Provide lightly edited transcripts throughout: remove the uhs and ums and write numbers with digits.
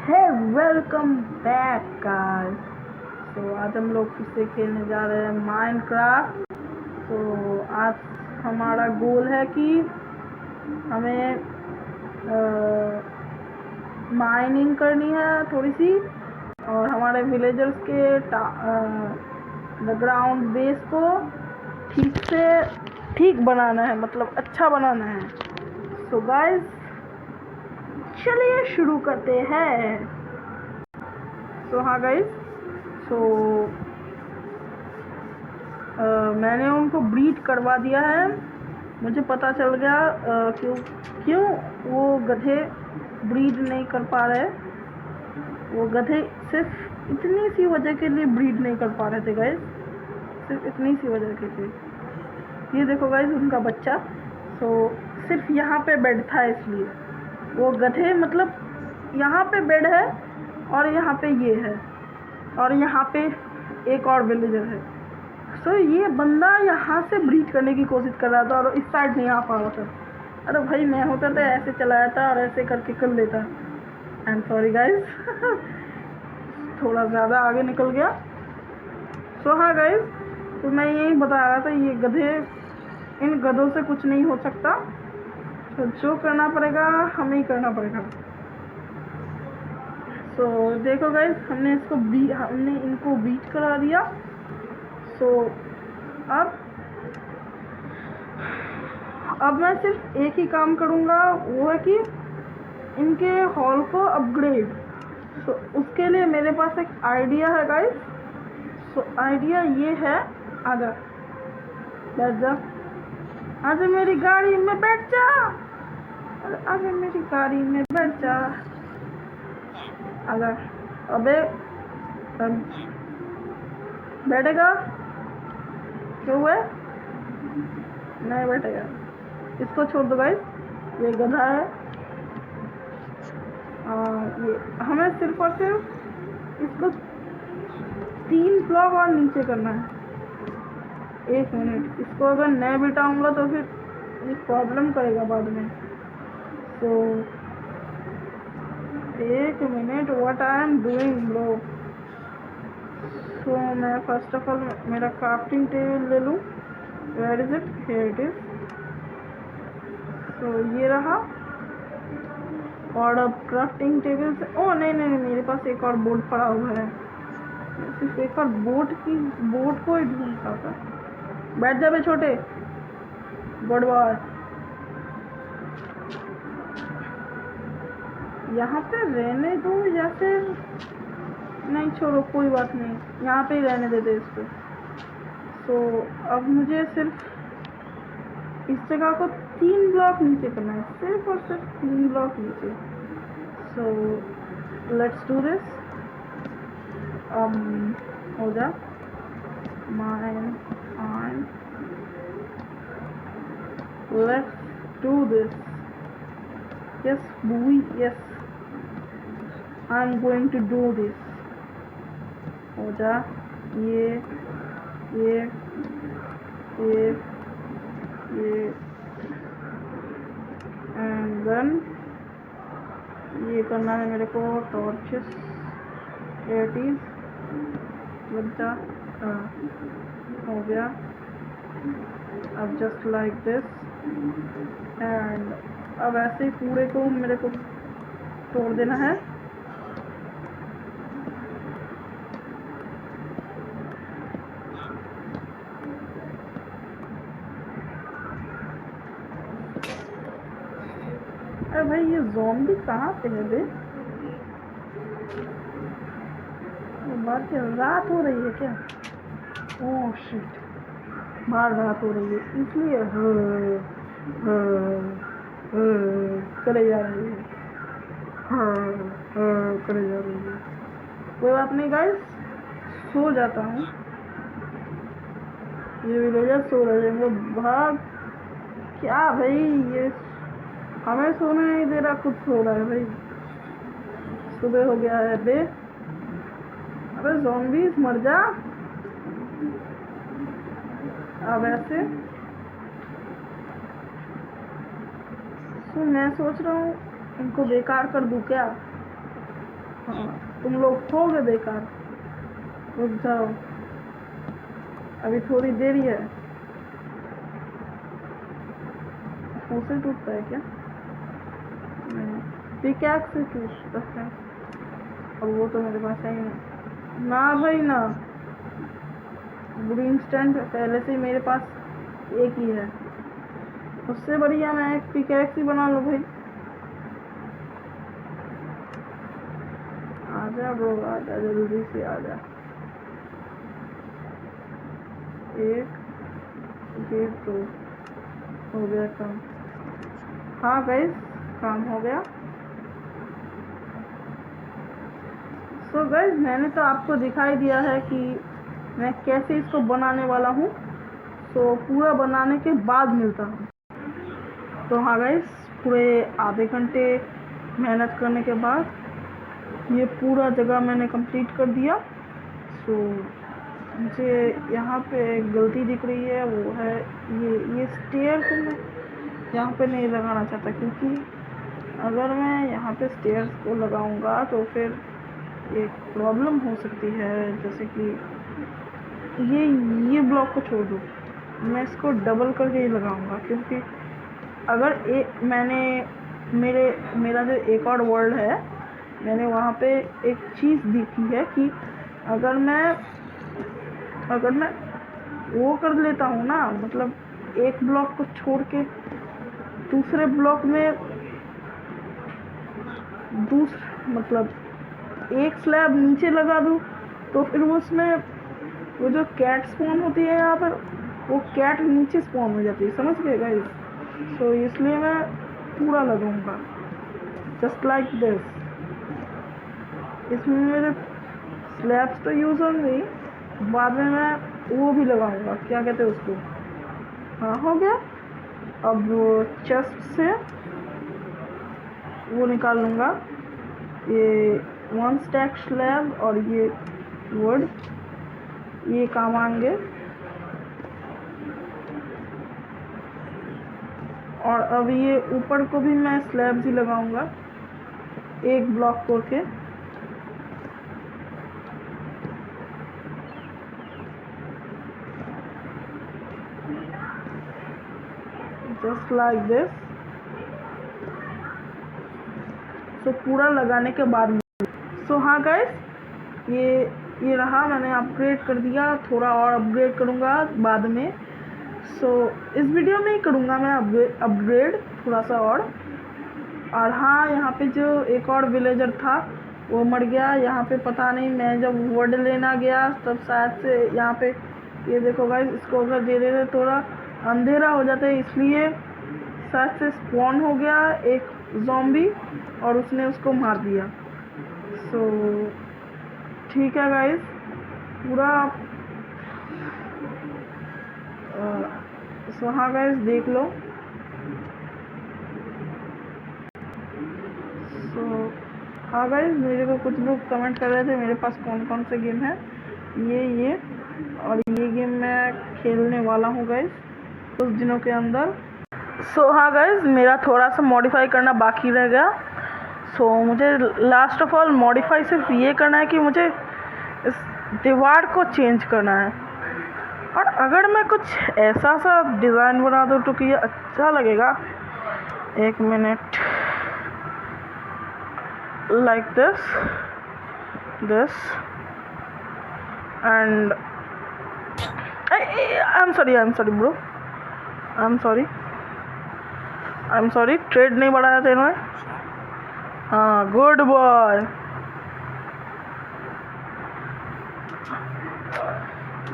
हे welcome back guys. तो आज हम लोग फिर से खेलने जा रहे हैं माइनक्राफ्ट। तो आज हमारा गोल है कि हमें माइनिंग करनी है थोड़ी सी, और हमारे विलेजर्स के ग्राउंड बेस को ठीक बनाना है, मतलब अच्छा बनाना है। तो गाइस चलिए शुरू करते हैं। तो हाँ गाइस, तो मैंने उनको ब्रीड करवा दिया है। मुझे पता चल गया क्यों वो गधे ब्रीड नहीं कर पा रहे। वो गधे सिर्फ इतनी सी वजह के लिए ब्रीड नहीं कर पा रहे थे गाइस, सिर्फ इतनी सी वजह के लिए। ये देखो गाइस उनका बच्चा, तो सिर्फ यहाँ पे बेड था इसलिए वो गधे, मतलब यहाँ पे बेड है और यहाँ पे ये है और यहाँ पे एक और विलेजर है। तो ये बंदा यहाँ से ब्रीड करने की कोशिश कर रहा था और इस साइड नहीं आ पा रहा था। अरे भाई मैं होता तो ऐसे चलाया था और ऐसे करके कर लेता। आई एम सॉरी गाइज थोड़ा ज़्यादा आगे निकल गया। सो हाँ गाइज, तो मैं यही बता रहा था, ये गधे, इन गधों से कुछ नहीं हो सकता। तो जो करना पड़ेगा हमें ही करना पड़ेगा। तो देखो गाइज, हमने इनको बीट करा दिया। तो अब मैं सिर्फ एक ही काम करूँगा, वो है कि इनके हॉल को अपग्रेड। तो उसके लिए मेरे पास एक आइडिया है गाइस। तो आइडिया ये है, आजा बैठ जा, आजा मेरी गाड़ी में बैठ जा, आजा मेरी गाड़ी में बैठ जा, आजा। अबे बैठेगा क्यों है? नहीं बैठेगा, इसको छोड़ दो गाइस, ये गधा है। ये हमें सिर्फ और सिर्फ इसको 3 ब्लॉक और नीचे करना है। 1 मिनट, इसको अगर नहीं बिठाऊंगा तो फिर ये प्रॉब्लम करेगा बाद में। तो 1 minute, what I am doing bro. तो मैं फर्स्ट ऑफ ऑल मेरा क्राफ्टिंग टेबल ले लूँ। Where is it? Here it is. तो ये रहा, और अब क्राफ्टिंग टेबल से, ओ नहीं, मेरे पास एक और बोर्ड पड़ा हुआ है। सिर्फ एक और बोर्ड को ही ढूंढ रहा था। बैठ जा बे छोटे, गुड बॉय। यहाँ पे रहने दो या फिर नहीं, छोड़ो कोई बात नहीं, यहाँ पे ही रहने देते इसको। तो अब मुझे सिर्फ इस जगह को 3 ब्लॉक नीचे करना है, सिर्फ और सिर्फ 3 ब्लॉक नीचे। So let's do this. हो जा mine, let's do this. Yes boy, yes, I'm going to do this. हो जा, ये एंड देन ये करना है मेरे को टॉर्चेस, एटीज बच्चा हो गया। अब जस्ट लाइक दिस, एंड अब ऐसे ही पूरे को मेरे को तोड़ देना है। अरे भाई ये ज़ॉम्बी कहाँ पे है बे? बाहर क्या रात हो रही है क्या? ओह शिट, बाहर रात हो रही है इसलिए करे जा रही है, करे जा रही है। कोई बात नहीं गाइस, सो जाता हूँ। ये विलेजर सो रहे हैं, भाग। क्या भाई, ये हमें सोने नहीं दे रहा, खुद सो रहा है भाई। सुबह हो गया है बे। अबे ज़ॉम्बीज़ मर जा। अब ऐसे तो मैं सोच रहा हूँ इनको बेकार कर दूँ क्या? हाँ, तुम लोग खोगे बेकार। रुक जाओ, अभी थोड़ी देरी है। उसे टूटता है क्या? नहीं, पिकैक्स से टूटता है। अब वो तो मेरे पास है ही नहीं। ना भाई ना, ग्रीन स्टैंड पहले से ही मेरे पास एक ही है। उससे बढ़िया मैं एक पिकैक्स ही बना लूँ भाई। आजा ब्रो, आजा, जल्दी से आजा। एक, ये तो हो गया काम। हाँ गाइस, काम हो गया। तो गाइस, मैंने तो आपको दिखाई दिया है कि मैं कैसे इसको बनाने वाला हूँ। तो पूरा बनाने के बाद मिलता हूँ। तो हाँ गाइस, पूरे आधे घंटे मेहनत करने के बाद ये पूरा जगह मैंने कंप्लीट कर दिया। तो मुझे यहाँ पे एक गलती दिख रही है, वो है ये स्टेयर को मैं यहाँ पे नहीं लगाना चाहता, क्योंकि अगर मैं यहाँ पे स्टेयर्स को लगाऊंगा तो फिर एक प्रॉब्लम हो सकती है। जैसे कि ये ब्लॉक को छोड़ दो, मैं इसको डबल करके ही लगाऊंगा, क्योंकि अगर मेरा जो एक और वर्ल्ड है, मैंने वहाँ पे एक चीज़ देखी है कि अगर मैं वो कर लेता हूँ ना, मतलब एक ब्लॉक को छोड़ के दूसरे ब्लॉक में मतलब एक स्लैब नीचे लगा दूँ, तो फिर उसमें वो जो कैट स्पॉन होती है यहाँ पर, वो कैट नीचे स्पॉन हो जाती है, समझ गए गाइस? तो इसलिए मैं पूरा लगाऊंगा जस्ट लाइक दिस। इसमें मेरे स्लैब्स तो यूज़ होंगे, बाद में मैं वो भी लगाऊंगा, क्या कहते हैं उसको। हाँ, हो गया। अब चेस्ट से वो निकाल लूँगा, ये 1 स्टैक स्लैब और ये वुड, ये काम आएंगे। और अब ये ऊपर को भी मैं स्लैब्स ही लगाऊंगा, एक ब्लॉक करके। Just like this. तो पूरा लगाने के बाद सो हाँ गाइस, ये रहा, मैंने अपग्रेड कर दिया। थोड़ा और अपग्रेड करूँगा बाद में। सो इस वीडियो में ही करूँगा मैं अपग्रेड थोड़ा सा और हाँ, यहाँ पे जो एक और विलेजर था वो मर गया। यहाँ पे पता नहीं, मैं जब वुड लेना गया तब शायद से यहाँ पे, ये देखो गाइस, इसको अगर दे देते थोड़ा अंधेरा हो जाता है, इसलिए शायद से स्पॉन हो गया एक ज़ॉम्बी और उसने उसको मार दिया। सो ठीक है गाइस, पूरा सो हाँ गाइस, देख लो। सो हाँ गाइस, मेरे को कुछ लोग कमेंट कर रहे थे मेरे पास कौन कौन से गेम है। ये और ये गेम मैं खेलने वाला हूँ गाइस कुछ दिनों के अंदर। सो हाँ गाइस, मेरा थोड़ा सा मॉडिफाई करना बाकी रह गया। सो मुझे लास्ट ऑफ ऑल मॉडिफाई सिर्फ ये करना है कि मुझे इस दीवार को चेंज करना है। और अगर मैं कुछ ऐसा सा डिज़ाइन बना दूँ तो कि ये अच्छा लगेगा। एक minute, like this and I am sorry bro, I am sorry, trade नहीं बढ़ाया था इन्होंने। हाँ, गुड बॉय।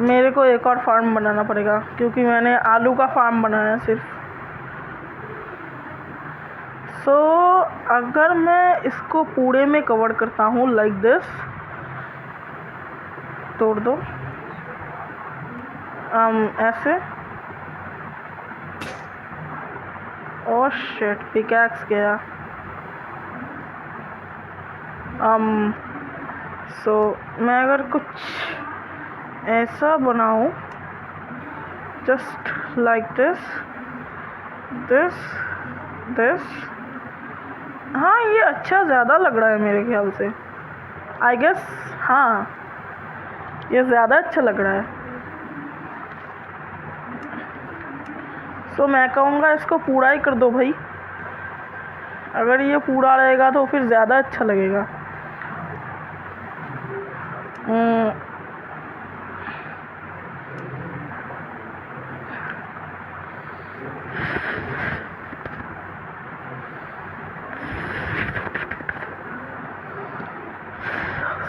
मेरे को एक और फार्म बनाना पड़ेगा, क्योंकि मैंने आलू का फार्म बनाया सिर्फ। सो अगर मैं इसको पूरे में कवर करता हूँ लाइक दिस, तोड़ दो ऐसे। ओह शिट, पिकैक्स गया। सो मैं अगर कुछ ऐसा बनाऊं जस्ट लाइक दिस, हाँ, ये अच्छा ज़्यादा लग रहा है मेरे ख्याल से। आई गेस हाँ, ये ज़्यादा अच्छा लग रहा है। तो मैं कहूँगा इसको पूरा ही कर दो भाई। अगर ये पूरा रहेगा तो फिर ज़्यादा अच्छा लगेगा।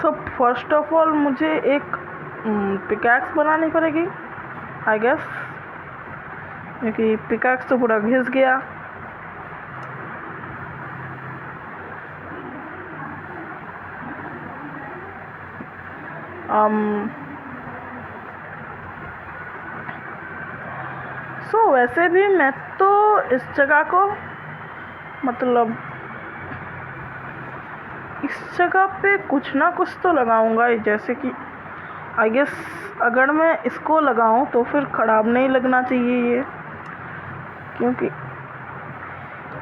सो फर्स्ट ऑफ ऑल मुझे एक पिकैक्स बनानी पड़ेगी आई गेस, क्योंकि पिकैक्स तो पूरा घिस गया। वैसे भी मैं तो इस जगह को मतलब इस जगह पे कुछ ना कुछ तो लगाऊंगा ही, जैसे कि आई गेस अगर मैं इसको लगाऊं तो फिर ख़राब नहीं लगना चाहिए ये, क्योंकि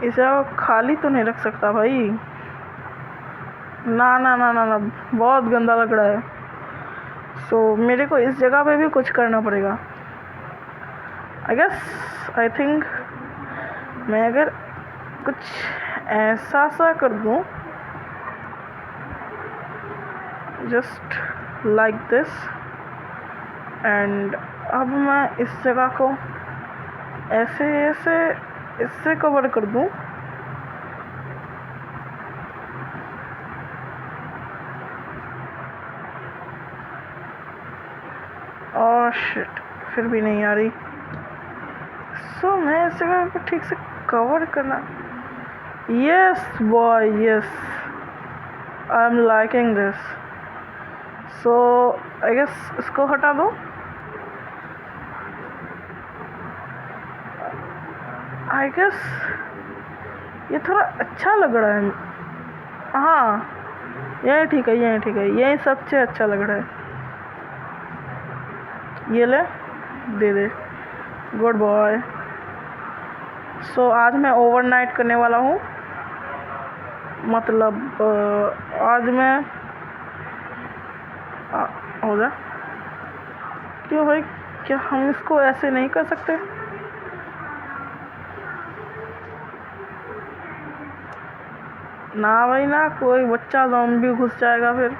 इसे खाली तो नहीं रख सकता भाई। ना ना ना ना ना, बहुत गंदा लग रहा है। मेरे को इस जगह पे भी कुछ करना पड़ेगा आई गेस। आई थिंक मैं अगर कुछ ऐसा सा कर दूं, जस्ट लाइक दिस, एंड अब मैं इस जगह को ऐसे इससे कवर कर दूं। और शिट, फिर भी नहीं आ रही। मैं इस जगह को ठीक से कवर करना। Yes boy, yes, I am liking this. I guess इसको हटा दो। आई गेस ये थोड़ा अच्छा लग रहा है। हाँ, यही ठीक है, यही ठीक है, यही सबसे अच्छा लग रहा है। ये ले, दे दे, गुड बॉय। आज मैं ओवरनाइट करने वाला हूँ, मतलब आज मैं हो जा। क्यों भाई, क्या हम इसको ऐसे नहीं कर सकते? ना भाई ना, कोई बच्चा ज़ॉम्बी घुस जाएगा फिर।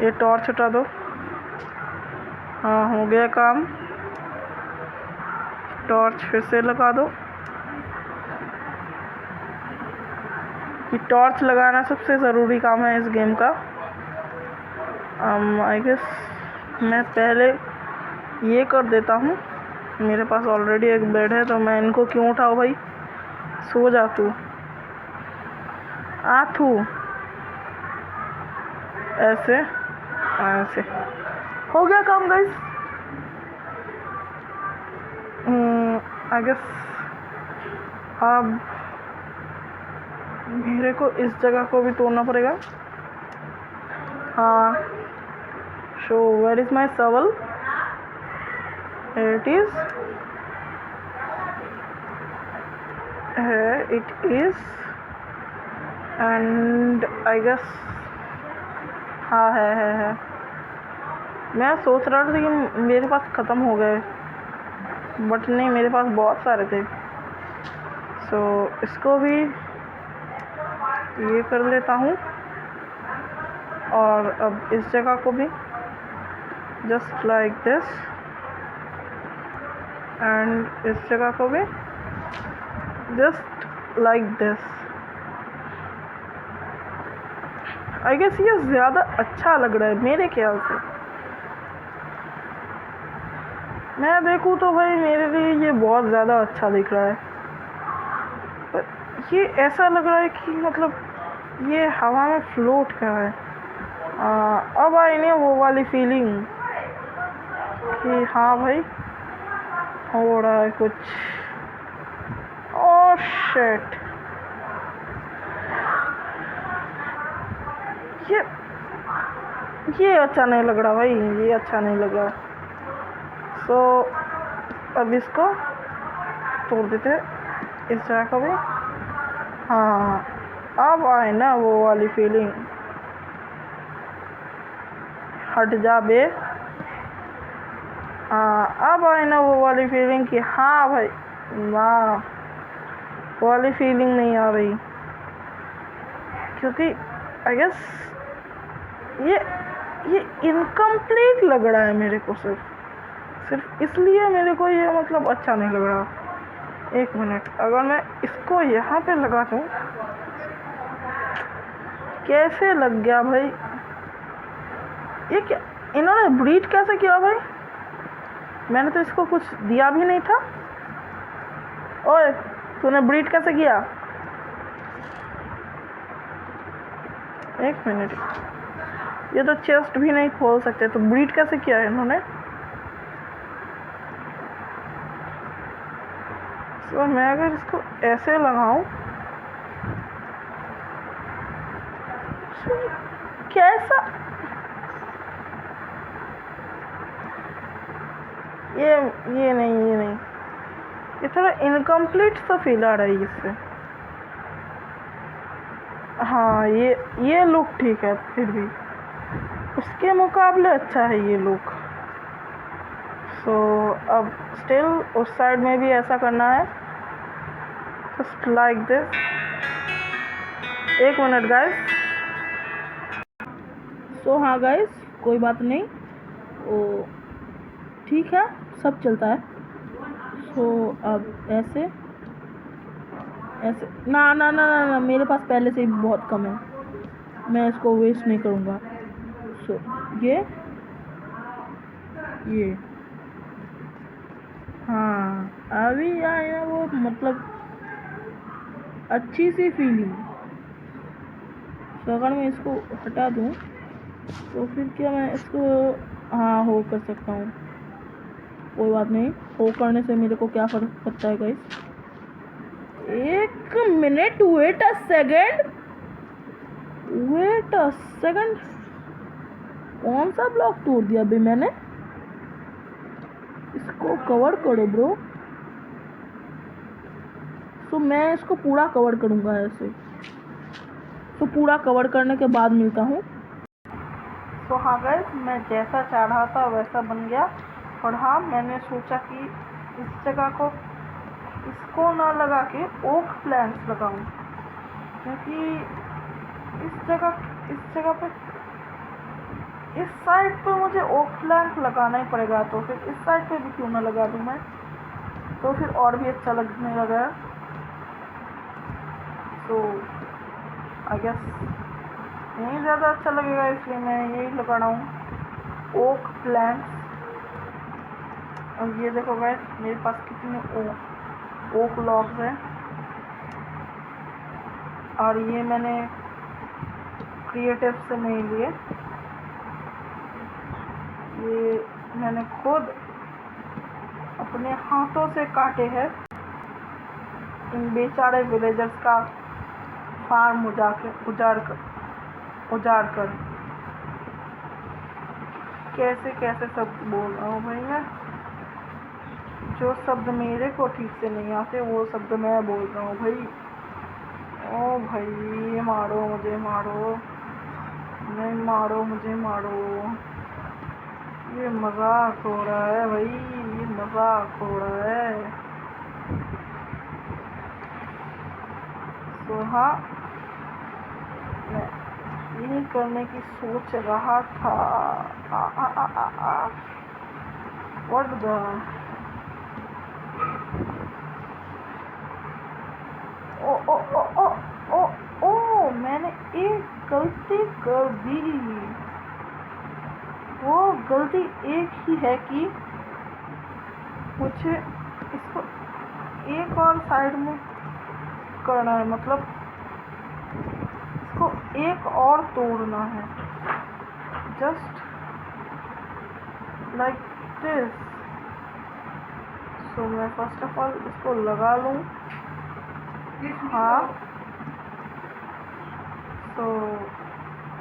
ये टॉर्च हटा दो। हाँ, हो गया काम। टॉर्च फिर से लगा दो। ये टॉर्च लगाना सबसे ज़रूरी काम है इस गेम का। आई गेस मैं पहले ये कर देता हूँ। मेरे पास ऑलरेडी एक बेड है, तो मैं इनको क्यों उठाऊँ भाई? सो जा तू, आ तू। ऐसे ऐसे हो गया काम गाइस। आई गेस अब मेरे को इस जगह को भी तोड़ना पड़ेगा। हाँ, where is my shovel? Here it is. Here it is. And I guess हाँ है। मैं सोच रहा था कि मेरे पास ख़त्म हो गए, बट नहीं, मेरे पास बहुत सारे थे। इसको भी ये कर लेता हूँ, और अब इस जगह को भी जस्ट लाइक दिस, एंड इस जगह को भी just like this. I guess ये ज़्यादा अच्छा लग रहा है मेरे ख्याल से। मैं देखूँ तो भाई मेरे लिए ये बहुत ज़्यादा अच्छा दिख रहा है, पर ये ऐसा लग रहा है कि मतलब ये हवा में फ्लोट कर रहा है। अब आई नहीं वो वाली फीलिंग कि हाँ भाई हो रहा है कुछ। ओह शिट, ये अच्छा नहीं लग रहा भाई, ये अच्छा नहीं लग रहा। अब इसको तोड़ देते हैं, इस जगह को भी। हाँ, अब आए ना वो वाली फीलिंग, हट जा बे। हाँ, अब आए ना वो वाली फीलिंग कि हाँ भाई ना, वो वाली फीलिंग नहीं आ रही, क्योंकि आई गेस ये इनकम्प्लीट लग रहा है मेरे को, सिर्फ इसलिए मेरे को ये मतलब अच्छा नहीं लग रहा। एक मिनट, अगर मैं इसको यहाँ पे लगा दूँ, कैसे लग गया भाई? ये क्या, इन्होंने ब्रीड कैसे किया भाई? मैंने तो इसको कुछ दिया भी नहीं था। ओए, तूने ब्रीड कैसे किया? एक मिनट, ये तो चेस्ट भी नहीं खोल सकते, तो ब्रीड कैसे किया है इन्होंने? तो मैं अगर इसको ऐसे लगाऊं, कैसा? ये नहीं, ये थोड़ा इनकम्प्लीट सा फील आ रहा है इससे। हाँ, ये लुक ठीक है, फिर भी उसके मुकाबले अच्छा है ये लुक। सो अब स्टिल उस साइड में भी ऐसा करना है, जस्ट लाइक दिस। एक मिनट गाइस। सो हाँ गाइस, कोई बात नहीं, वो ठीक है, सब चलता है। सो अब ऐसे ना, मेरे पास पहले से ही बहुत कम है, मैं इसको वेस्ट नहीं करूँगा। सो ये हाँ, अभी आए ना वो मतलब अच्छी सी फीलिंग। तो अगर मैं इसको हटा दूँ तो फिर क्या मैं इसको हाँ हो कर सकता हूँ? कोई बात नहीं, हो करने से मेरे को क्या फर्क पड़ता है गाइस? एक मिनट, वेट अ सेकंड, कौन सा ब्लॉक तोड़ दिया अभी मैंने? इसको कवर करो ब्रो। तो मैं इसको पूरा कवर करूँगा ऐसे। तो पूरा कवर करने के बाद मिलता हूँ। तो हाँ गाइस, मैं जैसा चाह रहा था वैसा बन गया। और हाँ, मैंने सोचा कि इस जगह को इसको ना लगा के ओक प्लांट्स लगाऊं, क्योंकि इस जगह पे इस साइड पे मुझे ओक प्लांट लगाना ही पड़ेगा, तो फिर इस साइड पे भी क्यों ना लगा दूं मैं, तो फिर और भी अच्छा लगने लगा। तो आई गेस यही ज़्यादा अच्छा लगेगा, इसलिए मैं यही लगा रहा हूँ, ओक प्लांट्स। और ये देखो गाइस, मेरे पास कितने ओक लॉग्स हैं, और ये मैंने क्रिएटिव से नहीं लिए, ये मैंने खुद अपने हाथों से काटे हैं। इन बेचारे विलेजर्स का फार्म उजाड़ कर कैसे कैसे शब्द बोल रहा हूँ भाई मैं। जो शब्द मेरे को ठीक से नहीं आते वो शब्द मैं बोल रहा हूँ भाई। ओ भाई, मारो मुझे, मारो नहीं, मारो मुझे, मारो। ये मजाक हो रहा है भाई, ये मजाक हो रहा है। तो हाँ, मैं यही करने की सोच रहा था। व्हाट द ओ, मैंने एक गलती कर दी। वो गलती एक ही है कि मुझे इसको एक और साइड में करना है, मतलब इसको एक और तोड़ना है, जस्ट लाइक दिस। सो मैं फर्स्ट ऑफ ऑल इसको लगा लूँ। हाँ, तो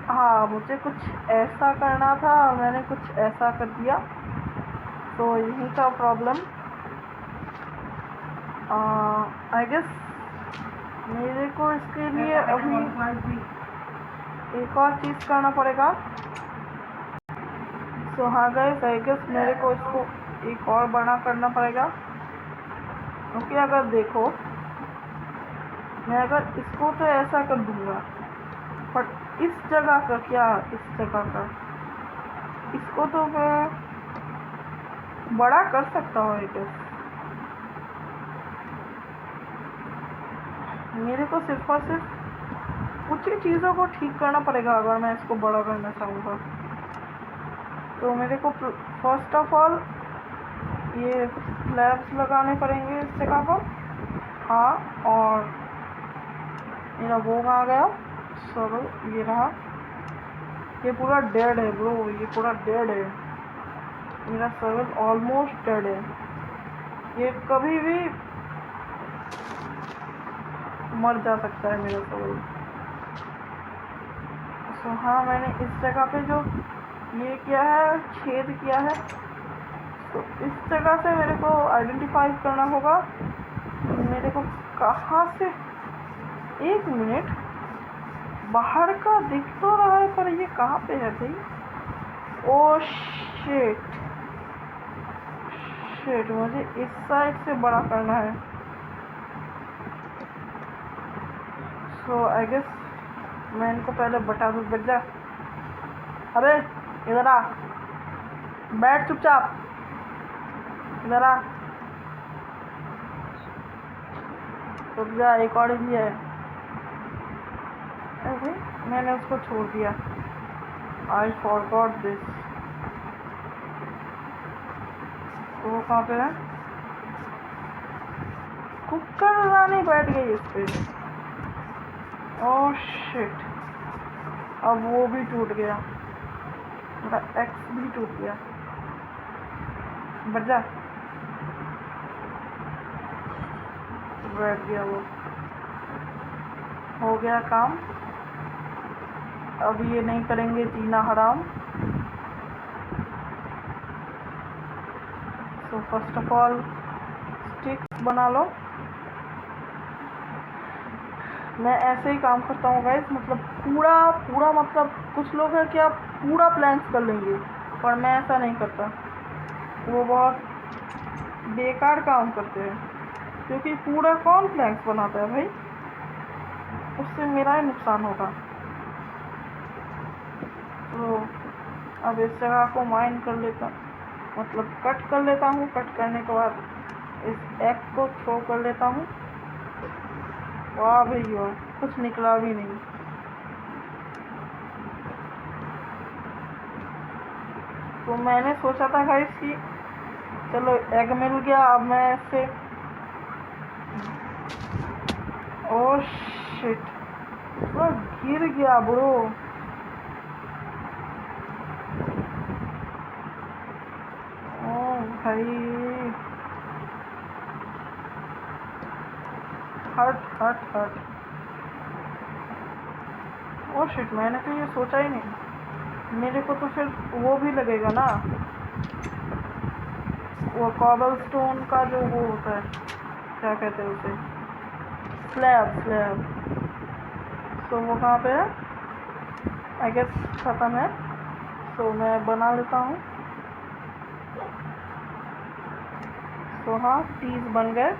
हाँ, मुझे कुछ ऐसा करना था, मैंने कुछ ऐसा कर दिया, तो यही था प्रॉब्लम। आई गेस मेरे को इसके लिए अभी एक और चीज़ करना पड़ेगा। सो हाँ गाइस, आई गेस मेरे को इसको एक और बड़ा करना पड़ेगा, क्योंकि अगर देखो मैं अगर इसको तो ऐसा कर दूंगा, पर इस जगह का क्या, इस जगह का इसको तो मैं बड़ा कर सकता हूँ। आई गेस मेरे को सिर्फ और सिर्फ कुछ ही चीज़ों को ठीक करना पड़ेगा अगर मैं इसको बड़ा करना चाहूँगा। तो मेरे को फर्स्ट ऑफ ऑल ये स्लैब्स लगाने पड़ेंगे इस जगह पर। हाँ, और मेरा वो आ गया। चलो ये रहा। ये पूरा डेड है ब्रो, ये पूरा डेड है। मेरा सर्वर ऑलमोस्ट डेड है। ये कभी भी मर जा सकता है मेरा सर्वर। तो हाँ, मैंने इस जगह पे जो ये किया है, छेद किया है, तो इस जगह से मेरे को आइडेंटिफाई करना होगा मेरे को कहाँ से। एक मिनट, बाहर का दिख तो रहा है पर ये कहाँ पे है भाई? ओ शिट, मुझे इस साइड से बड़ा करना है। सो आई गेस मैं इनको पहले बता दूँ। बच जा, अरे इधर आ, बैठ चुपचाप, इधर आ। रुक जा, एक और भी है। अरे मैंने उसको छोड़ दिया। I forgot this. तो वो कहाँ पे है? कुकर रानी बैठ गई इस पे। ओह शिट, अब वो भी टूट गया, मेरा एक्स भी टूट गया। बढ़ जा, बैठ गया वो। हो गया काम। अब ये नहीं करेंगे जीना हराम। So first of all sticks बना लो। मैं ऐसे ही काम करता हूँ गाइस, मतलब पूरा मतलब कुछ लोग हैं कि आप पूरा प्लान्स कर लेंगे, पर मैं ऐसा नहीं करता। वो बहुत बेकार काम करते हैं, क्योंकि पूरा कौन प्लान्स बनाता है भाई, उससे मेरा ही नुकसान होगा। तो अब इस जगह को माइन कर लेता, मतलब कट कर लेता हूँ। कट करने के बाद इस एग को थ्रो कर लेता हूँ। वाह भाई वाह, कुछ निकला भी नहीं। तो मैंने सोचा था गाइस कि चलो एग मिल गया, अब मैं इससे। ओह शिट, पूरा गिर गया ब्रो। ओह भाई, हट। ओह शिट, मैंने तो ये सोचा ही नहीं। मेरे को तो फिर वो भी लगेगा ना, वो कॉबल स्टोन का जो वो होता है, क्या कहते हैं उसे, स्लैब। तो वो कहाँ पे है? आई गेस खत्म है। तो मैं बना लेता हूँ। तो हाँ, चीज़ बन गए।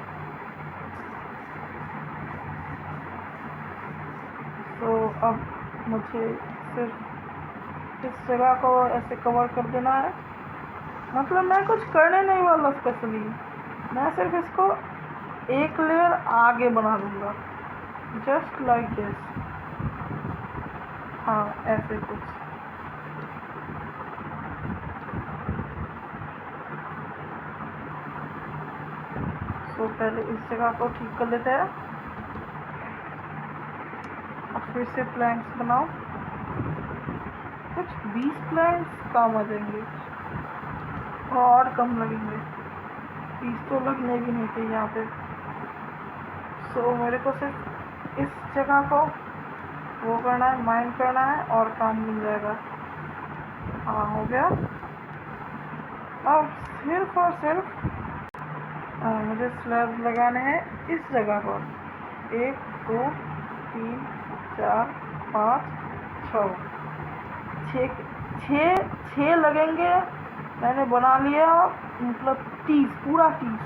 तो अब मुझे सिर्फ इस जगह को ऐसे कवर कर देना है। मतलब मैं कुछ करने नहीं वाला स्पेशली, मैं सिर्फ इसको एक लेयर आगे बना दूंगा, जस्ट लाइक दिस। हाँ, ऐसे कुछ। तो पहले इस जगह को ठीक कर लेते हैं, अब फिर से प्लैंक्स बनाओ। कुछ 20 प्लैंक्स काम आ जाएंगे, और कम लगेंगे, 30 तो लगने भी नहीं चाहिए यहाँ पे। सो मेरे को सिर्फ इस जगह को वो करना है, माइन करना है, और काम मिल जाएगा। हाँ, हो गया। अब सिर्फ और सिर्फ मुझे स्लैब लगाने हैं इस जगह पर। 1 2 3 4 5 6 छः लगेंगे। मैंने बना लिया मतलब 30, पूरा 30,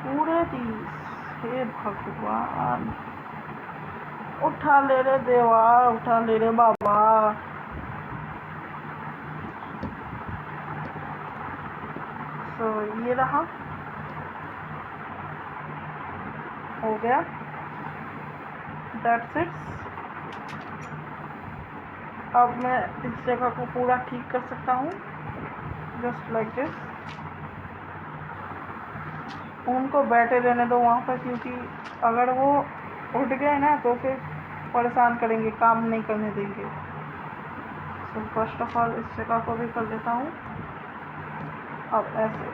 पूरे 30। हे भगवान, उठा ले रे देवा, उठा ले रे बाबा। तो ये रहा, हो गया, दैट्स इट। अब मैं इस जगह को पूरा ठीक कर सकता हूँ, जस्ट लाइक दिस। उनको बैठे रहने दो वहाँ पर, क्योंकि अगर वो उठ गए ना तो फिर परेशान करेंगे, काम नहीं करने देंगे। तो फर्स्ट ऑफ ऑल इस जगह को भी कर लेता हूँ। अब ऐसे,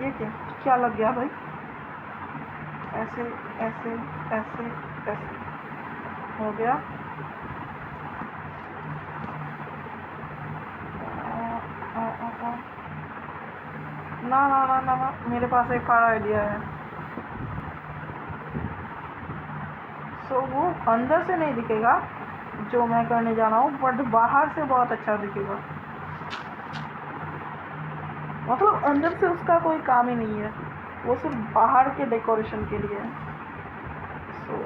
ये क्या लग गया भाई? ऐसे ऐसे ऐसे ऐसे हो गया। ना ना ना ना ना, मेरे पास एक और आइडिया है। सो वो अंदर से नहीं दिखेगा जो मैं करने जा रहा हूँ, बट बाहर से बहुत अच्छा दिखेगा। मतलब अंदर से उसका कोई काम ही नहीं है, वो सिर्फ बाहर के डेकोरेशन के लिए है। सो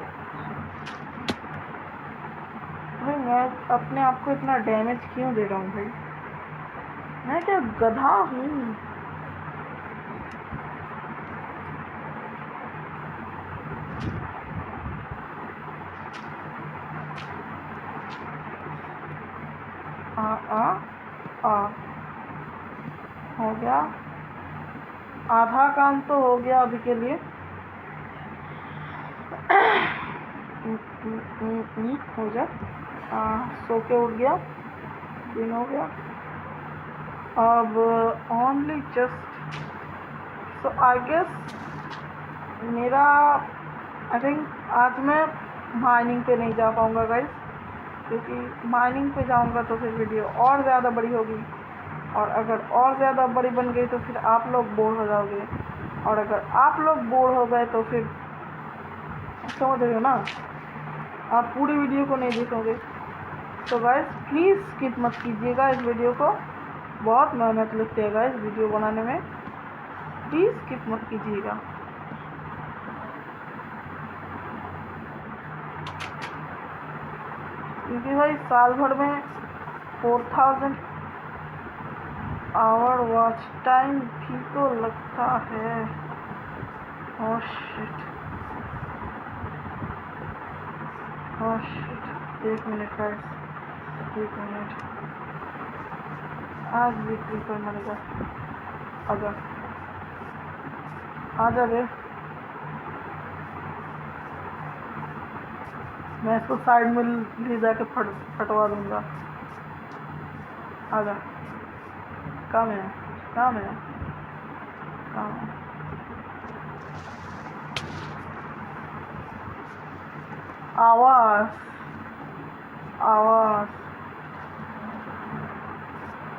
भाई मैं अपने आप को इतना डैमेज क्यों दे रहा हूँ भाई? मैं क्या गधा हूँ? आ हो गया, आधा काम तो हो गया अभी के लिए। हो जा, सो के उठ गया, दिन हो गया। अब only just, so I guess मेरा, आई थिंक आज मैं माइनिंग पे नहीं जा पाऊँगा गाइस, क्योंकि माइनिंग पे जाऊँगा तो फिर वीडियो और ज़्यादा बड़ी होगी, और अगर और ज़्यादा बड़ी बन गई तो फिर आप लोग बोर हो जाओगे, और अगर आप लोग बोर हो गए तो फिर समझ रहे हो ना, आप पूरी वीडियो को नहीं देखोगे। तो गाइस प्लीज़ स्किप मत कीजिएगा इस वीडियो को, बहुत मेहनत लगती है गाइस वीडियो बनाने में, प्लीज़ स्किप मत कीजिएगा। क्योंकि भाई साल भर में 4000 आवर वॉच टाइम भी तो लगता है। Oh shit, oh shit, 1 minute guys, 1 minute, आज भी क्रीपर मरेगा। अगर आ जा बे, मैं इसको साइड में ले जाके फटवा दूंगा। आजा, काम है, काम है, काम है। आवाज, आवाज,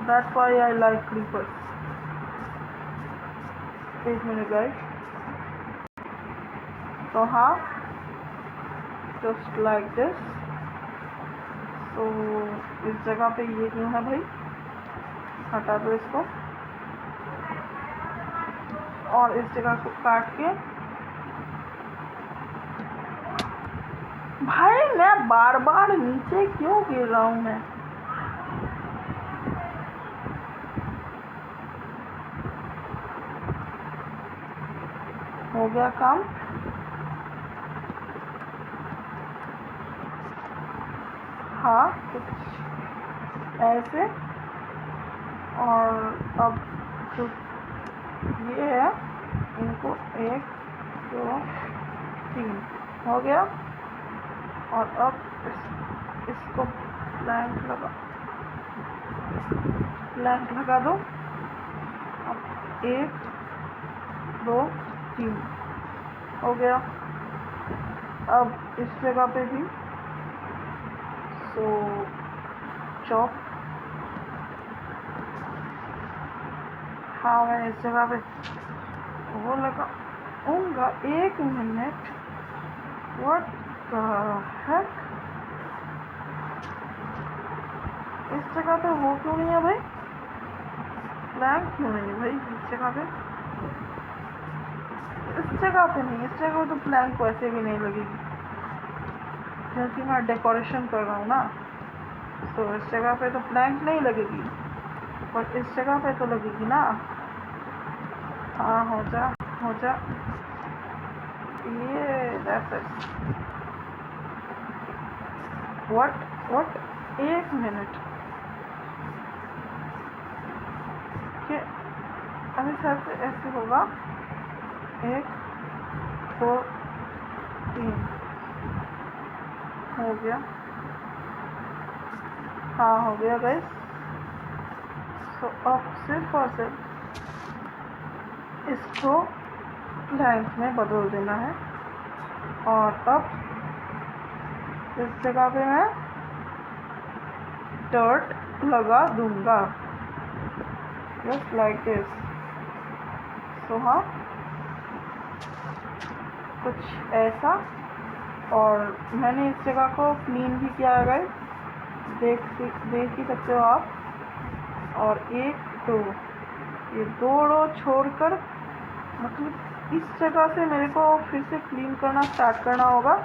that's why I like creepers। 1 minute guys, तो हाँ, जस्ट लाइक दिस। तो इस जगह पे ये क्यों है भाई? हटा दो इसको, और इस जगह को काट के, भाई मैं बार बार नीचे क्यों गिर रहा हूँ मैं? हो गया काम। हाँ कुछ ऐसे, और अब जो ये है इनको 1 2 3 हो गया, और अब इसको प्लैंक लगा दो। अब 1 2 3 हो गया। अब इस जगह पे भी, सो चॉप, हाँ मैं इस जगह पे वो लगाऊंगा। 1 मिनट। व्हाट द हेक, इस जगह पे वो क्यों नहीं है भाई? प्लैंक क्यों नहीं है भाई इस जगह पे? इस जगह पे नहीं, इस जगह पे तो प्लैंक वैसे भी नहीं लगेगी क्योंकि मैं डेकोरेशन कर रहा हूँ ना। तो इस जगह पे तो प्लैंक नहीं लगेगी, पर इस जगह पे तो लगेगी ना। हाँ हो जा हो जा। ये दैट्स इट। व्हाट 1 मिनट के अभी सर से ऐसे होगा। 1 2 3 हो गया। हाँ हो गया गाइस। तो अब सिर्फ और सिर्फ इसको लाइन्स में बदल देना है। और अब इस जगह पे मैं डर्ट लगा दूंगा जस्ट लाइक दिस। तो हाँ कुछ ऐसा। और मैंने इस जगह को क्लीन भी किया है गाइस, देख ही सकते हो आप। और 1 2 ये 2 रो छोड़कर, मतलब इस जगह से मेरे को फिर से क्लीन करना स्टार्ट करना होगा।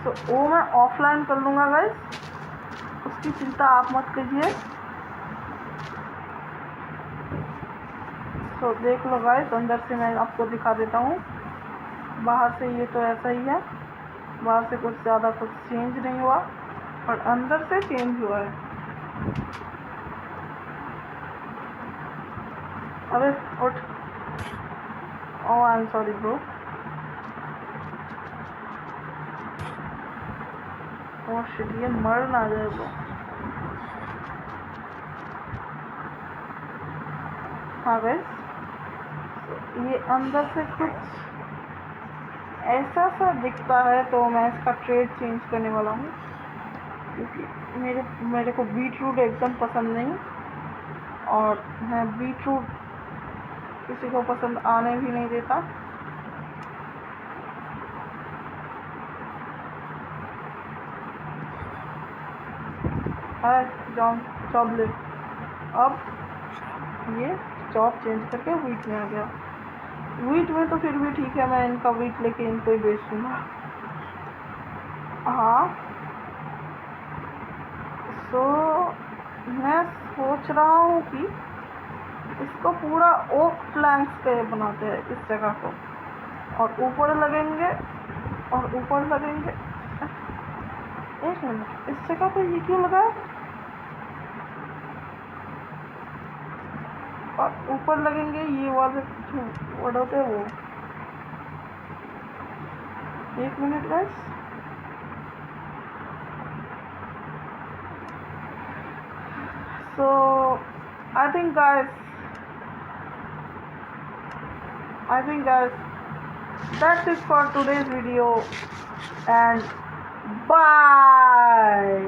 तो वो मैं ऑफलाइन कर लूँगा गाइस, उसकी चिंता आप मत कीजिए। तो देख लो गाइस, अंदर से मैं आपको दिखा देता हूँ। बाहर से ये तो ऐसा ही है, बाहर से कुछ ज़्यादा कुछ चेंज नहीं हुआ, और अंदर से चेंज हुआ है। अबे उठ। Oh I am sorry bro. Oh shit, ये मर ना जाए ब्रो। हाँ गाइस, ये अंदर से कुछ ऐसा सा दिखता है, तो मैं इसका ट्रेड चेंज करने वाला हूँ क्योंकि मेरे को बीट रूट एकदम पसंद नहीं, और मैं बीट रूट किसी को पसंद आने भी नहीं देता। है जॉन चॉप ले। अब ये चॉप चेंज करके वीट में आ गया। वीट में तो फिर भी ठीक है, मैं इनका वीट लेके इनको ही बेच दूँगा। हाँ तो मैं सोच रहा हूँ कि इसको पूरा ओक प्लैंक्स पे बनाते हैं इस जगह को, और ऊपर लगेंगे और ऊपर लगेंगे। 1 मिनट, इस जगह पे ये क्यों लगा है? और ऊपर लगेंगे ये वाले वर्ड होते हैं वो। 1 minute guys. So I think guys that's it for today's video, and bye.